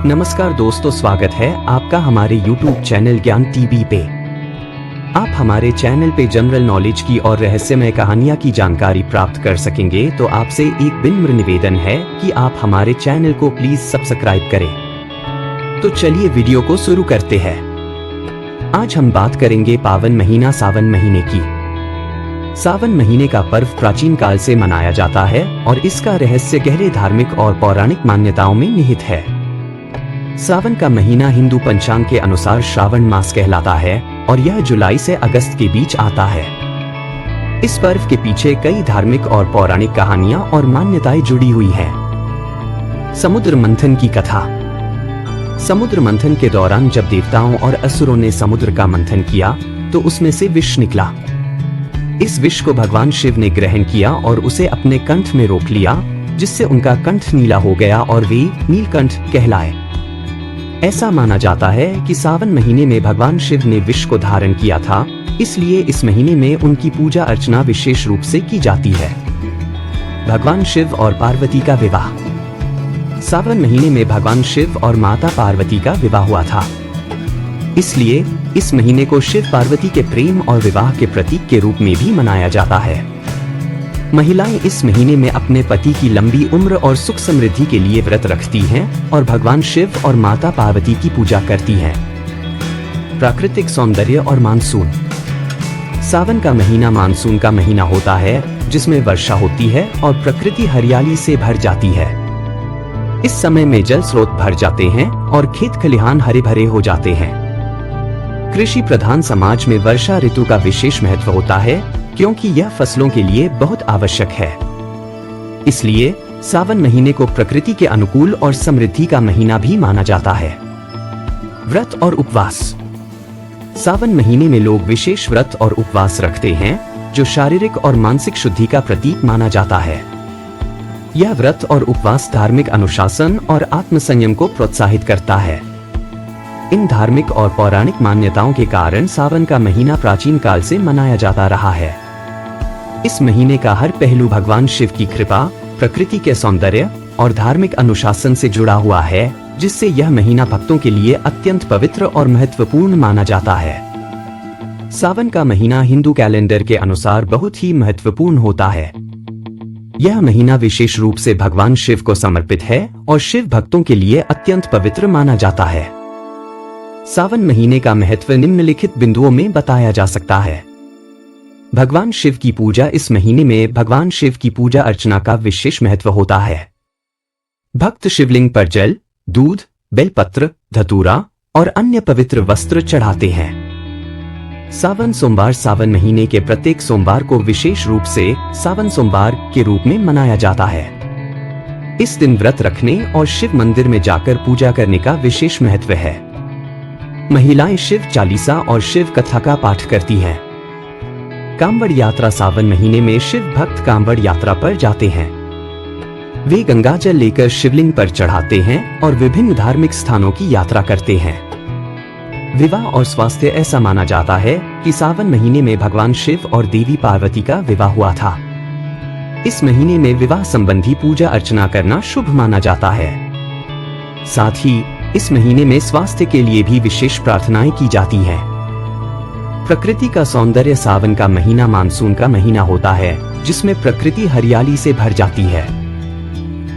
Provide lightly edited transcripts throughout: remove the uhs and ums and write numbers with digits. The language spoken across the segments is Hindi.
नमस्कार दोस्तों, स्वागत है आपका हमारे YouTube चैनल ज्ञान टीवी पे। आप हमारे चैनल पे जनरल नॉलेज की और रहस्यमय कहानियां की जानकारी प्राप्त कर सकेंगे, तो आपसे एक विनम्र निवेदन है कि आप हमारे चैनल को प्लीज सब्सक्राइब करें। तो चलिए वीडियो को शुरू करते हैं। आज हम बात करेंगे पावन महीना सावन महीने की। सावन महीने का पर्व प्राचीन काल से मनाया जाता है और इसका रहस्य गहरे धार्मिक और पौराणिक मान्यताओं में निहित है। सावन का महीना हिंदू पंचांग के अनुसार श्रावण मास कहलाता है और यह जुलाई से अगस्त के बीच आता है। इस पर्व के पीछे कई धार्मिक और पौराणिक कहानियां और मान्यताएं जुड़ी हुई हैं। समुद्र मंथन की कथा। समुद्र मंथन के दौरान जब देवताओं और असुरों ने समुद्र का मंथन किया तो उसमें से विष निकला। इस विष को भगवान शिव ने ग्रहण किया और उसे अपने कंठ में रोक लिया, जिससे उनका कंठ नीला हो गया और वे नीलकंठ कहलाए। ऐसा माना जाता है कि सावन महीने में भगवान शिव ने विष को धारण किया था, इसलिए इस महीने में उनकी पूजा अर्चना विशेष रूप से की जाती है। भगवान शिव और पार्वती का विवाह। सावन महीने में भगवान शिव और माता पार्वती का विवाह हुआ था, इसलिए इस महीने को शिव पार्वती के प्रेम और विवाह के प्रतीक के रूप में भी मनाया जाता है। महिलाएं इस महीने में अपने पति की लंबी उम्र और सुख समृद्धि के लिए व्रत रखती हैं और भगवान शिव और माता पार्वती की पूजा करती हैं। प्राकृतिक सौंदर्य और मानसून। सावन का महीना मानसून का महीना होता है, जिसमें वर्षा होती है और प्रकृति हरियाली से भर जाती है। इस समय में जल स्रोत भर जाते हैं और खेत खलिहान हरे भरे हो जाते हैं। कृषि प्रधान समाज में वर्षा ऋतु का विशेष महत्व होता है, क्योंकि यह फसलों के लिए बहुत आवश्यक है। इसलिए सावन महीने को प्रकृति के अनुकूल और समृद्धि का महीना भी माना जाता है। व्रत और उपवास। सावन महीने में लोग विशेष व्रत और उपवास रखते हैं, जो शारीरिक और मानसिक शुद्धि का प्रतीक माना जाता है। यह व्रत और उपवास धार्मिक अनुशासन और आत्मसंयम को प्रोत्साहित करता है। इन धार्मिक और पौराणिक मान्यताओं के कारण सावन का महीना प्राचीन काल से मनाया जाता रहा है। इस महीने का हर पहलू भगवान शिव की कृपा, प्रकृति के सौंदर्य और धार्मिक अनुशासन से जुड़ा हुआ है, जिससे यह महीना भक्तों के लिए अत्यंत पवित्र और महत्वपूर्ण माना जाता है। सावन का महीना हिंदू कैलेंडर के अनुसार बहुत ही महत्वपूर्ण होता है। यह महीना विशेष रूप से भगवान शिव को समर्पित है और शिव भक्तों के लिए अत्यंत पवित्र माना जाता है। सावन महीने का महत्व निम्नलिखित बिंदुओं में बताया जा सकता है। भगवान शिव की पूजा। इस महीने में भगवान शिव की पूजा अर्चना का विशेष महत्व होता है। भक्त शिवलिंग पर जल, दूध, बेलपत्र, धतूरा और अन्य पवित्र वस्त्र चढ़ाते हैं। सावन सोमवार। सावन महीने के प्रत्येक सोमवार को विशेष रूप से सावन सोमवार के रूप में मनाया जाता है। इस दिन व्रत रखने और शिव मंदिर में जाकर पूजा करने का विशेष महत्व है। महिलाएं शिव चालीसा और शिव कथा का पाठ करती हैं। कांवड़ यात्रा। सावन महीने में शिव भक्त कांवड़ यात्रा पर जाते हैं। वे गंगा जल लेकर शिवलिंग पर चढ़ाते हैं और विभिन्न धार्मिक स्थानों की यात्रा करते हैं। विवाह और स्वास्थ्य। ऐसा माना जाता है कि सावन महीने में भगवान शिव और देवी पार्वती का विवाह हुआ था। इस महीने में विवाह संबंधी पूजा अर्चना करना शुभ माना जाता है। साथ ही इस महीने में स्वास्थ्य के लिए भी विशेष प्रार्थनाएं की जाती हैं। प्रकृति का सौंदर्य। सावन का महीना मानसून का महीना होता है, जिसमें प्रकृति हरियाली से भर जाती है।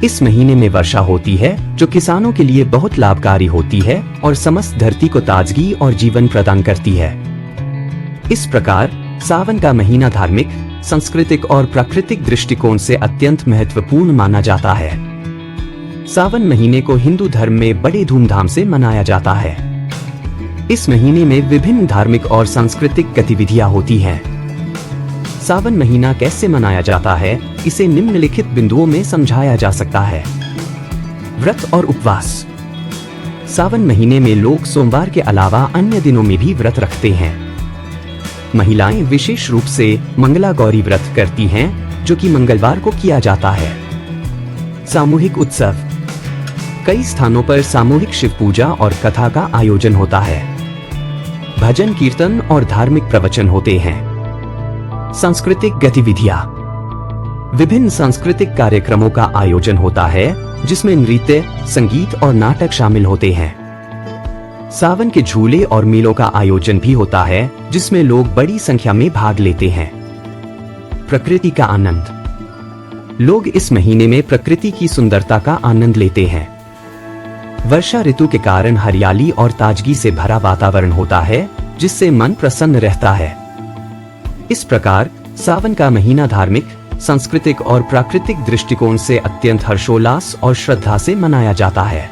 इस महीने में वर्षा होती है, जो किसानों के लिए बहुत लाभकारी होती है और समस्त धरती को ताजगी और जीवन प्रदान करती है। इस प्रकार सावन का महीना धार्मिक, सांस्कृतिक और प्राकृतिक दृष्टिकोण से अत्यंत महत्वपूर्ण माना जाता है। सावन महीने को हिंदू धर्म में बड़े धूमधाम से मनाया जाता है। इस महीने में विभिन्न धार्मिक और सांस्कृतिक गतिविधियां होती हैं। सावन महीना कैसे मनाया जाता है, इसे निम्नलिखित बिंदुओं में समझाया जा सकता है। व्रत और उपवास। सावन महीने में लोग सोमवार के अलावा अन्य दिनों में भी व्रत रखते हैं। महिलाएं विशेष रूप से मंगला गौरी व्रत करती हैं, जो कि मंगलवार को किया जाता है। सामूहिक उत्सव। कई स्थानों पर सामूहिक शिव पूजा और कथा का आयोजन होता है। भजन कीर्तन और धार्मिक प्रवचन होते हैं। सांस्कृतिक गतिविधियां। विभिन्न सांस्कृतिक कार्यक्रमों का आयोजन होता है जिसमें नृत्य, संगीत और नाटक शामिल होते हैं। सावन के झूले और मेलों का आयोजन भी होता है जिसमें लोग बड़ी संख्या में भाग लेते हैं। प्रकृति का आनंद। लोग इस महीने में प्रकृति की सुंदरता का आनंद लेते हैं। वर्षा ऋतु के कारण हरियाली और ताजगी से भरा वातावरण होता है जिससे मन प्रसन्न रहता है। इस प्रकार सावन का महीना धार्मिक, सांस्कृतिक और प्राकृतिक दृष्टिकोण से अत्यंत हर्षोल्लास और श्रद्धा से मनाया जाता है।